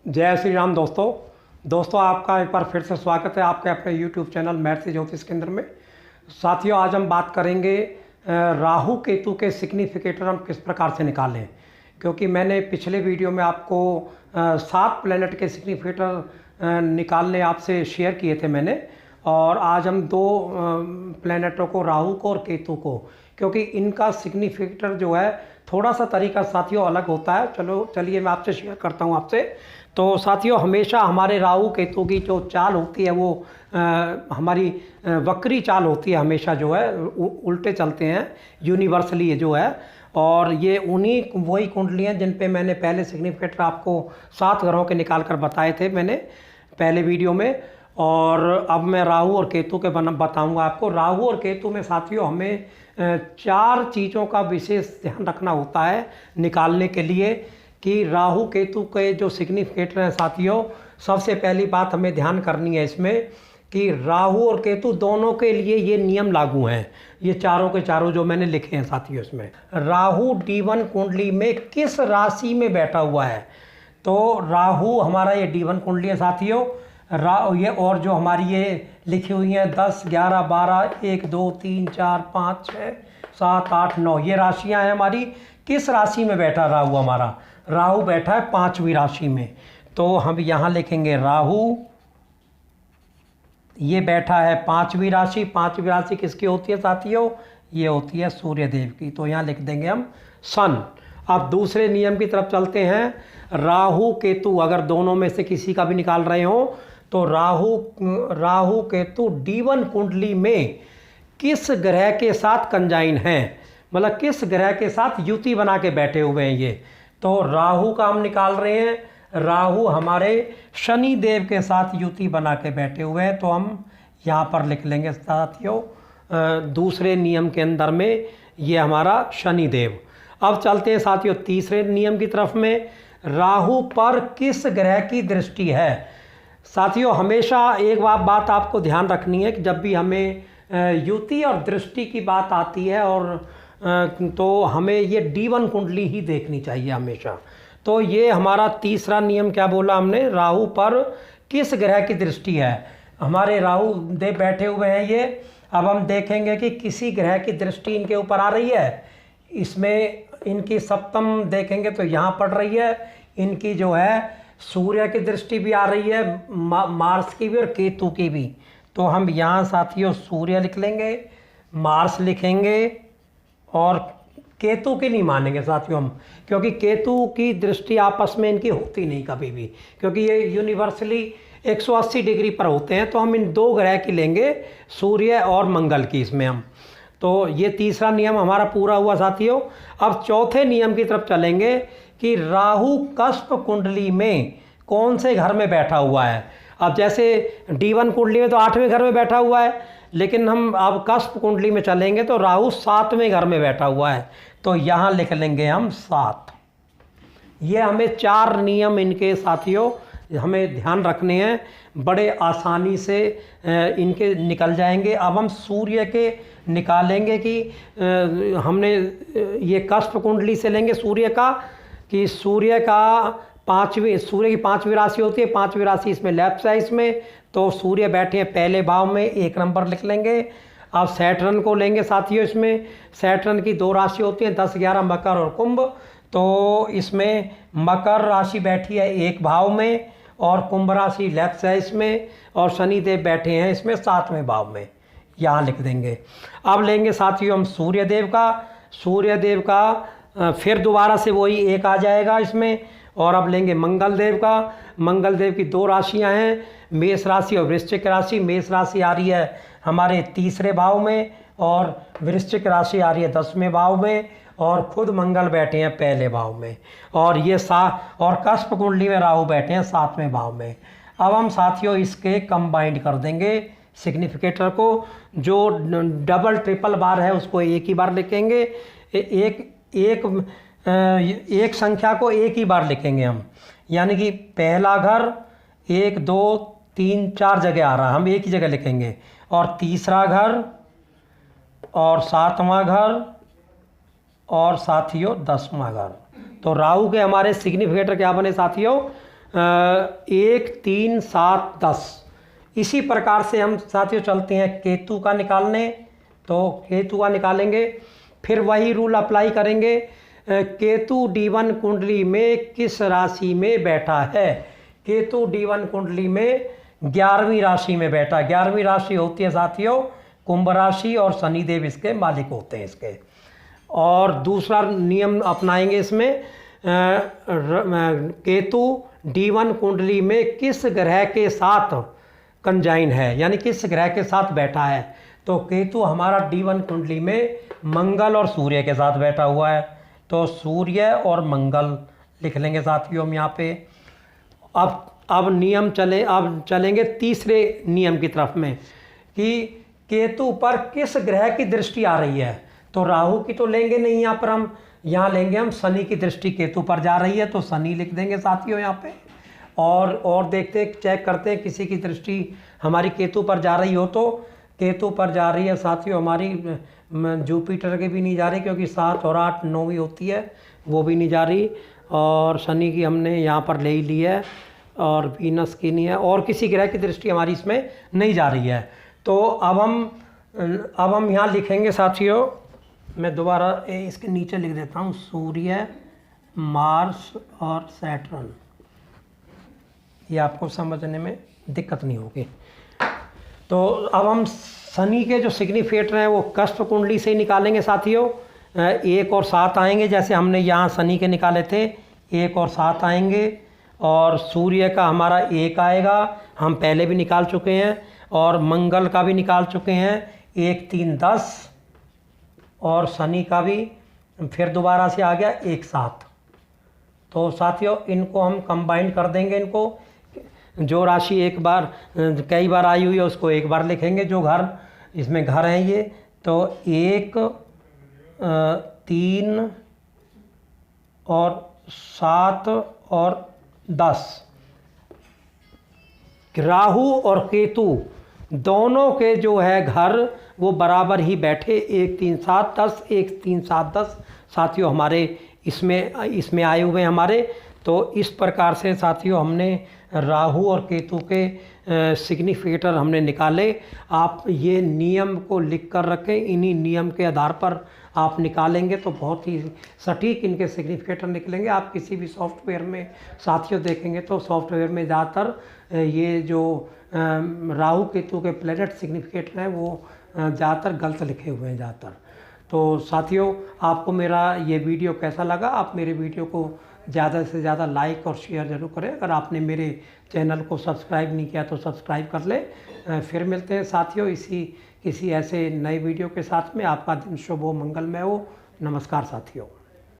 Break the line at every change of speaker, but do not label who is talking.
जय श्री राम दोस्तों आपका एक बार फिर से स्वागत है आपके अपने YouTube चैनल मैथ से ज्योतिष केंद्र में। साथियों, आज हम बात करेंगे राहु केतु के सिग्निफिकेटर हम किस प्रकार से निकालें, क्योंकि मैंने पिछले वीडियो में आपको 7 प्लैनेट के सिग्निफिकेटर निकालने आपसे शेयर किए थे मैंने। और आज हम 2 प्लैनेटों को, राहु को और केतु को, क्योंकि इनका सिग्निफिकेटर जो है थोड़ा सा तरीका साथियों अलग होता है। चलिए मैं आपसे शेयर करता हूँ आपसे। तो साथियों, हमेशा हमारे राहु केतु की जो चाल होती है वो हमारी वक्री चाल होती है, हमेशा जो है उल्टे चलते हैं यूनिवर्सली जो है। और ये उन्हीं वही कुंडली हैं जिन पे मैंने पहले सिग्निफिकेटर आपको 7 ग्रहों के निकाल कर बताए थे मैंने पहले वीडियो में। और अब मैं राहु और केतु के बताऊंगा आपको। राहु और केतु में साथियों हमें 4 चीज़ों का विशेष ध्यान रखना होता है निकालने के लिए कि राहु केतु के जो सिग्निफिकेटर हैं साथियों, सबसे पहली बात हमें ध्यान करनी है इसमें कि राहु और केतु दोनों के लिए ये नियम लागू हैं। ये चारों के चारों जो मैंने लिखे हैं साथियों, इसमें राहु D1 कुंडली में किस राशि में बैठा हुआ है। तो राहु हमारा ये D1 कुंडली है साथियों। ये और जो हमारी ये लिखी हुई हैं 10, 11, 12, 1, 2, 3, 4, 5, 6, 7, 8, 9 ये राशियां हैं हमारी। किस राशि में बैठा राहु हमारा? राहु बैठा है 5वीं राशि में। तो हम यहाँ लिखेंगे राहु ये बैठा है 5वीं राशि। 5वीं राशि किसकी होती है साथियों? ये होती है सूर्य देव की। तो यहाँ लिख देंगे हम सन। अब दूसरे नियम की तरफ चलते हैं। राहु केतु अगर दोनों में से किसी का भी निकाल रहे हो तो राहु केतु D1 कुंडली में किस ग्रह के साथ कंजाइन हैं, मतलब किस ग्रह के साथ युति बना के बैठे हुए हैं ये। तो राहु का हम निकाल रहे हैं। राहु हमारे शनि देव के साथ युति बना के बैठे हुए हैं। तो हम यहाँ पर लिख लेंगे साथियों दूसरे नियम के अंदर में ये हमारा शनि देव। अब चलते हैं साथियों तीसरे नियम की तरफ में। राहु पर किस ग्रह की दृष्टि है? साथियों हमेशा एक बात आपको ध्यान रखनी है कि जब भी हमें युति और दृष्टि की बात आती है और तो हमें ये D1 कुंडली ही देखनी चाहिए हमेशा। तो ये हमारा तीसरा नियम क्या बोला हमने? राहु पर किस ग्रह की दृष्टि है। हमारे राहु देव बैठे हुए हैं ये। अब हम देखेंगे कि किसी ग्रह की दृष्टि इनके ऊपर आ रही है। इसमें इनकी सप्तम देखेंगे तो यहाँ पड़ रही है। इनकी जो है सूर्य की दृष्टि भी आ रही है, मार्स की भी और केतु की भी। तो हम यहाँ साथियों सूर्य लिख लेंगे, मार्स लिखेंगे और केतु की नहीं मानेंगे साथियों हम, क्योंकि केतु की दृष्टि आपस में इनकी होती नहीं कभी भी, क्योंकि ये यूनिवर्सली 180 डिग्री पर होते हैं। तो हम इन 2 ग्रह की लेंगे, सूर्य और मंगल की इसमें हम। तो ये तीसरा नियम हमारा पूरा हुआ साथियों। अब चौथे नियम की तरफ चलेंगे कि राहु कस्प कुंडली में कौन से घर में बैठा हुआ है। अब जैसे D1 कुंडली में तो 8वें घर में बैठा हुआ है, लेकिन हम अब कस्प कुंडली में चलेंगे तो राहु 7वें घर में बैठा हुआ है। तो यहाँ लिख लेंगे हम 7। ये हमें 4 नियम इनके साथियों हमें ध्यान रखने हैं, बड़े आसानी से इनके निकल जाएंगे। अब हम सूर्य के निकालेंगे कि हमने ये कस्प कुंडली से लेंगे सूर्य का, कि सूर्य की 5वीं राशि होती है। 5वीं राशि इसमें लेफ्ट साइड में। तो सूर्य बैठे हैं पहले भाव में, 1 नंबर लिख लेंगे। अब सैटर्न को लेंगे साथियों। इसमें सैटर्न की 2 राशि होती हैं 10, 11 मकर और कुंभ। तो इसमें मकर राशि बैठी है 1 भाव में और कुंभ राशि लेफ्ट साइड में, और शनि देव बैठे हैं इसमें 7वें भाव में, यहाँ लिख देंगे। अब लेंगे साथियों हम सूर्य देव का फिर दोबारा से वही 1 आ जाएगा इसमें। और अब लेंगे मंगल देव का। मंगल देव की 2 राशियां हैं, मेष राशि और वृश्चिक राशि। मेष राशि आ रही है हमारे 3रे भाव में और वृश्चिक राशि आ रही है 10वें भाव में, और खुद मंगल बैठे हैं पहले भाव में। और ये और कस्प कुंडली में राहु बैठे हैं 7वें भाव में। अब हम साथियों इसके कंबाइंड कर देंगे सिग्निफिकेटर को। जो डबल ट्रिपल बार है उसको एक ही बार लिखेंगे। एक संख्या को एक ही बार लिखेंगे हम, यानी कि पहला घर 1, 2, 3, 4 जगह आ रहा है, हम एक ही जगह लिखेंगे। और तीसरा घर और 7वां घर और साथियों 10वां घर। तो राहु के हमारे सिग्निफिकेटर क्या बने साथियों? 1 3 7 10। इसी प्रकार से हम साथियों चलते हैं केतु का निकालने, तो केतु का निकालेंगे, फिर वही रूल अप्लाई करेंगे। केतु D1 कुंडली में किस राशि में बैठा है? केतु D1 कुंडली में 11वीं राशि में बैठा। 11वीं राशि होती है साथियों कुंभ राशि, और शनिदेव इसके मालिक होते हैं इसके। और दूसरा नियम अपनाएंगे इसमें, केतु D1 कुंडली में किस ग्रह के साथ कंजाइन है, यानी किस ग्रह के साथ बैठा है? तो केतु हमारा D1 कुंडली में मंगल और सूर्य के साथ बैठा हुआ है, तो सूर्य और मंगल लिख लेंगे साथियों हम यहाँ पे। अब चलेंगे तीसरे नियम की तरफ में कि केतु पर किस ग्रह की दृष्टि आ रही है। तो राहु की तो लेंगे नहीं यहाँ पर हम, यहाँ लेंगे हम शनि की दृष्टि केतु पर जा रही है, तो शनि लिख देंगे साथियों यहाँ पे। और देखते चेक करते हैं किसी की दृष्टि हमारी केतु पर जा रही हो, तो केतु पर जा रही है साथियों हमारी, जुपिटर के भी नहीं जा रही क्योंकि 7 और 8 9वीं होती है, वो भी नहीं जा रही। और शनि की हमने यहाँ पर ले ही ली है, और वीनस की नहीं है, और किसी ग्रह की दृष्टि हमारी इसमें नहीं जा रही है। तो अब हम यहाँ लिखेंगे साथियों, मैं दोबारा इसके नीचे लिख देता हूँ, सूर्य, मार्स और सैटर्न। ये आपको समझने में दिक्कत नहीं होगी। तो अब हम शनि के जो सिग्निफिकेटर हैं वो कष्ट कुंडली से ही निकालेंगे साथियों। 1 और 7 आएंगे, जैसे हमने यहाँ शनि के निकाले थे 1 और 7 आएंगे। और सूर्य का हमारा 1 आएगा, हम पहले भी निकाल चुके हैं, और मंगल का भी निकाल चुके हैं 1 3 10, और शनि का भी फिर दोबारा से आ गया 1 7। तो साथियों इनको हम कंबाइन कर देंगे, इनको जो राशि कई बार आई हुई है उसको एक बार लिखेंगे, जो घर इसमें घर हैं ये, तो 1 3 और 7 और 10। राहु और केतु दोनों के जो है घर वो बराबर ही बैठे, 1 3 7 10, 1 3 7 10 साथियों हमारे इसमें आए हुए हैं हमारे। तो इस प्रकार से साथियों हमने राहु और केतु के सिग्निफिकेटर हमने निकाले। आप ये नियम को लिख कर रखें, इन्हीं नियम के आधार पर आप निकालेंगे तो बहुत ही सटीक इनके सिग्निफिकेटर निकलेंगे। आप किसी भी सॉफ्टवेयर में साथियों देखेंगे तो सॉफ्टवेयर में ज़्यादातर ये जो राहु केतु के प्लैनेट सिग्निफिकेटर हैं वो ज़्यादातर गलत लिखे हुए हैं ज़्यादातर। तो साथियों आपको मेरा ये वीडियो कैसा लगा? आप मेरे वीडियो को ज़्यादा से ज़्यादा लाइक और शेयर ज़रूर करें। अगर आपने मेरे चैनल को सब्सक्राइब नहीं किया तो सब्सक्राइब कर लें। फिर मिलते हैं साथियों किसी ऐसे नए वीडियो के साथ में। आपका दिन शुभ हो, मंगलमय हो। नमस्कार साथियों।